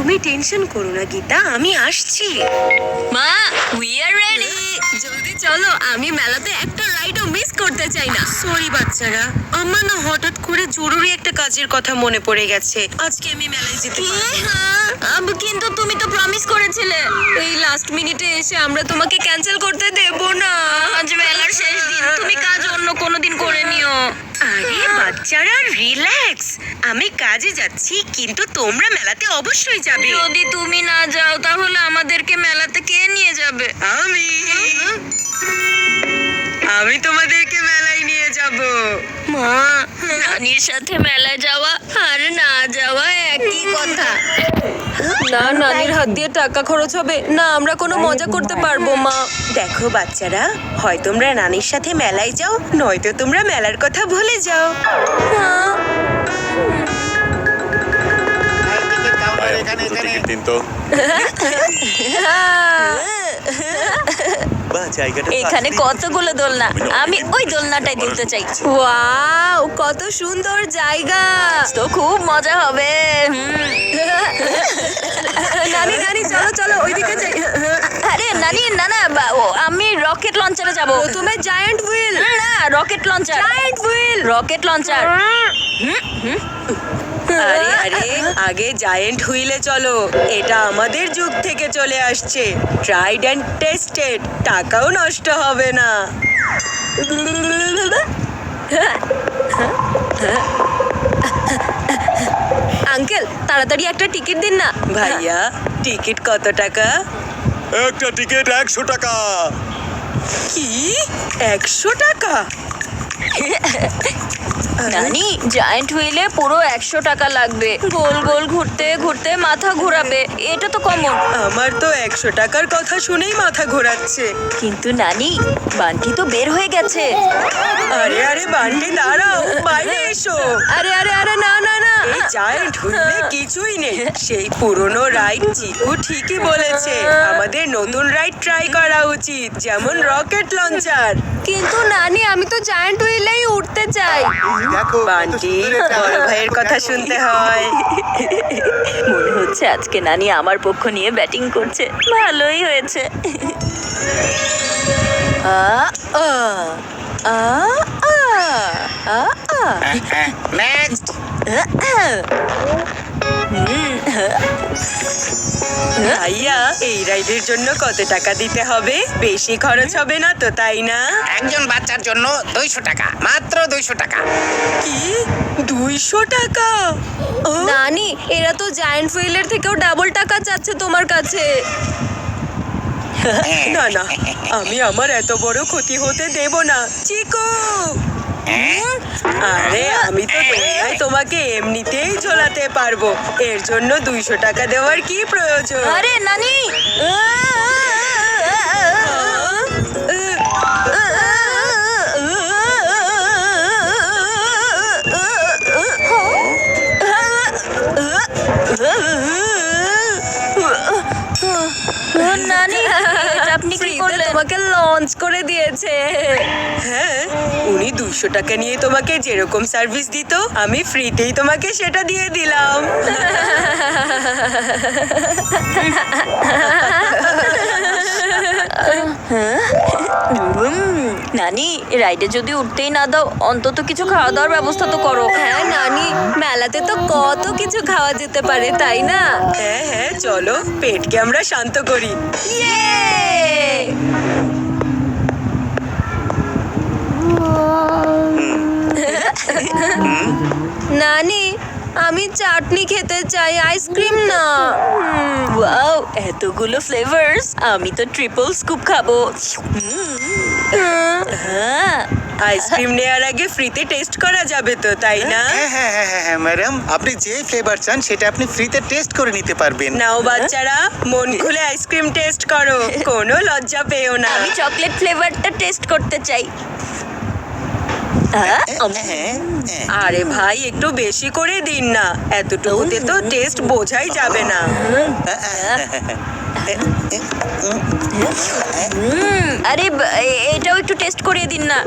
তুমি টেনশন করো না গীতা, আমি আসছি। মা, উই আর রেডি। জলদি চলো, আমি মেলাতে একটা রাইডও মিস করতে চাই না। সরি বাচ্চারা, আমার না হঠাৎ করে জরুরি একটা কাজের কথা মনে পড়ে গেছে। আজকে আমি মেলায় যেতে পারবো না। কিন্তু তুমি তো প্রমিস করেছিলে। এই লাস্ট মিনিটে এসে আমরা তোমাকে ক্যান্সেল করতে দেব না। আজ মেলার শেষ দিন, তুমি কাজ অন্য কোনো দিন করে নিও। আরে বাচ্চারা রিল্যাক্স, আমি কাজে যাচ্ছি কিন্তু তোমরা মেলাতে অবশ্যই যাবে। যদি তুমি না যাও তাহলে আমাদেরকে মেলাতে কে নিয়ে যাবে? আমি তোমাদেরকে মেলায় নিয়ে যাব। মা, নানির সাথে মেলায় যাওয়া আর না যাওয়া একই কথা। না, নানির হাত দিয়ে টাকা খরচ হবে না, আমরা কোনো মজা করতে পারবো মা। দেখো বাচ্চারা, হয় তোমরা নানির সাথে মেলায় যাও, নয়তো তোমরা মেলার কথা ভুলে যাও। দিন তো এখানে কতগুলো দোলনা, আমি ওই দোলনাটাই দুলতে চাই। ওয়াও, কত সুন্দর জায়গা। তো খুব মজা হবে। নানি নানি চলো চলো ওইদিকে যাই। আরে নানি, না না, আমি রকেট লঞ্চারে যাব। প্রথমে জায়ান্ট হুইল। না, rocket launcher. Giant wheel. Rocket launcher. আরে আরে, আগে জায়ান্ট হুইলে চলো, এটা আমাদের যুগ থেকে চলে আসছে। ট্রাইড অ্যান্ড টেস্টেড, টাকাও নষ্ট হবে না। আঙ্কেল, তাড়াতাড়ি একটা টিকিট দিন না। ভাইয়া, টিকিট কত টাকা? একটা টিকিট 100 টাকা। কি 100 টাকা? নানি, জায়ান্ট হুইলে পুরো 100 টাকা লাগবে। গোল গোল ঘুরতে ঘুরতে মাথা ঘোরাবে, এটা তো কমন। আমার তো 100 টাকার কথা শুনেই মাথা ঘোরাচ্ছে। কিন্তু নানি, বান্টি তো বের হয়ে গেছে। আরে আরে বান্টি, দাঁড়াও, বাইরে এসো। আরে আরে আরে, না না না, এই জায়ান্ট হুইলে কিছুই নেই। সেই পুরনো রাইড, চিকু ঠিকই বলেছে, আমাদের নতুন রাইড ট্রাই করা উচিত, যেমন রকেট লঞ্চার। কিন্তু নানি, আমি তো জায়ান্ট হুইলেই উঠতে চাই। দেখো বান্টি, বড় ভাইয়ের কথা শুনতে হয়। মনে হচ্ছে আজকে নানি আমার পক্ষ নিয়ে ব্যাটিং করছে। ভালোই হয়েছে। নেক্সট। ভাইয়া, এই রাইডের জন্য কত টাকা দিতে হবে? বেশি খরচ হবে না তো, তাই না? একজন বাচ্চার জন্য 200 টাকা, মাত্র 200 টাকা। কি 200 টাকা? নানি, এরা তো জায়ান্ট হুইলের থেকেও ডাবল টাকা চাচ্ছে তোমার কাছে। না না, আমি আমার এত বড় ক্ষতি হতে দেব না। চিকু, আরে আমি তো দোলনায় তোমাকে এমনিতেই ঝোলাতে পারবো, এর জন্য 200 টাকা দেওয়ার কি প্রয়োজন? আরে নানি, নানি, এটা আপনি কি করলেন? তোমাকে লঞ্চ করে দিয়েছে। হ্যাঁ, উনি 200 টাকা নিয়ে তোমাকে যেরকম সার্ভিস দিত, আমি ফ্রিতেই তোমাকে সেটা দিয়ে দিলাম। নানি, রাইডে যদি উঠতেই না দাও, অন্তত কিছু খাওয়া দাওয়ার ব্যবস্থা তো করো। হ্যাঁ নানি, মেলাতে তো কত কিছু খাওয়া যেতে পারে, তাই না? হ্যাঁ হ্যাঁ, চলো পেটকে আমরা শান্ত করি। নানি, আমি চাটনি খেতে চাই, আইসক্রিম না। ওয়াও, এতগুলো ফ্লেভারস, আমি তো ট্রিপল স্কুপ খাবো। আইসক্রিম নেওয়ার আগে ফ্রিতে টেস্ট করা যাবে তো, তাই না? হ্যাঁ হ্যাঁ হ্যাঁ হ্যাঁ হ্যাঁ ম্যাডাম, আপনি যে ফ্লেভার চান সেটা আপনি ফ্রিতে টেস্ট করে নিতে পারবেন। নাও বাচ্চারা, মন খুলে আইসক্রিম টেস্ট করো, কোনো লজ্জা পেও না। আমি চকলেট ফ্লেভারটা টেস্ট করতে চাই। আরে ভাই, একটু বেশি করে দিন না, এতটুকুতে তো টেস্ট বোঝাই যাবে না। আরে এটাও একটু টেস্ট করিয়ে দিন না।